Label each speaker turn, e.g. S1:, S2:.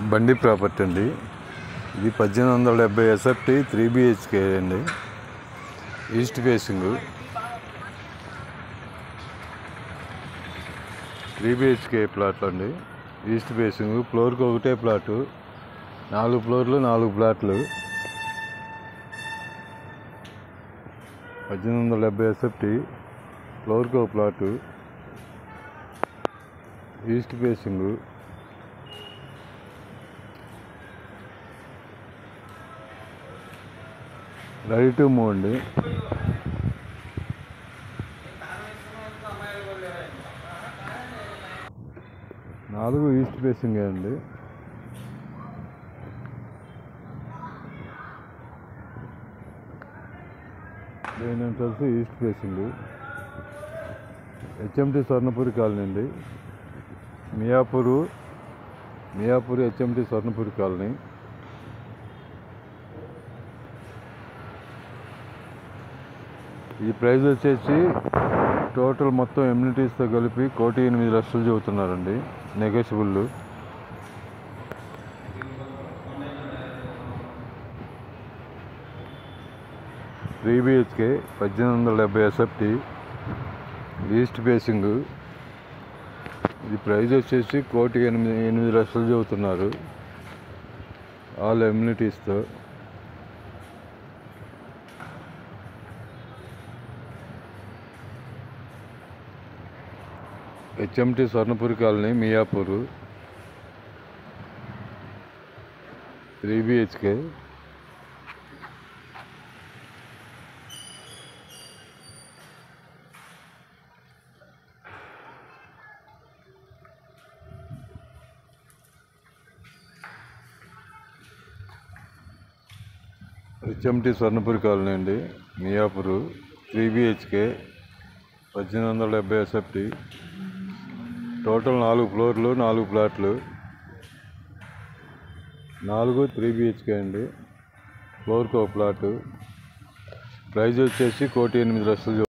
S1: బండి ప్రాపర్టీ అండి. ఇది 1870 ఎస్ఎఫ్టీ 3 BHK అండి. ఈస్ట్ ఫేసింగ్ 3 BHK ప్లాట్లు అండి. ఈస్ట్ ఫేసింగ్ ఫ్లోర్కి ఒకటే ప్లాటు, 4 ఫ్లోర్లు 4 ప్లాట్లు. 1870 ఎస్ఎఫ్టీ ఫ్లోర్కి ఒక plot, east facing. Ready to move అండి. నాలుగు ఈస్ట్ ఫేసింగ్ అండి. Main entrance east facing. HMT Swarnapuri colony అండి. Miyapur HMT Swarnapuri colony. ఈ ప్రైస్ వచ్చేసి టోటల్ మొత్తం ఎమ్యూనిటీస్తో కలిపి 1,08,00,000 చెబుతున్నారండి. Negotiable. Three BHK 1870 SFT east facing. ఇది ప్రైస్ వచ్చేసి 1,08,00,000 చెబుతున్నారు, ఆల్ ఎమ్యూనిటీస్తో. HMT Swarnapuri colony, Miyapur. 3 BHK. HMT Swarnapuri colony అండి, మియాపూర్. 3 BHK 1870 SFT. టోటల్ 4 ఫ్లోర్లు 4 ప్లాట్లు. 4 3 BHK అండి. ఫ్లోర్కి ఒక ప్లాటు. ప్రైజ్ వచ్చేసి 1,08,00,000.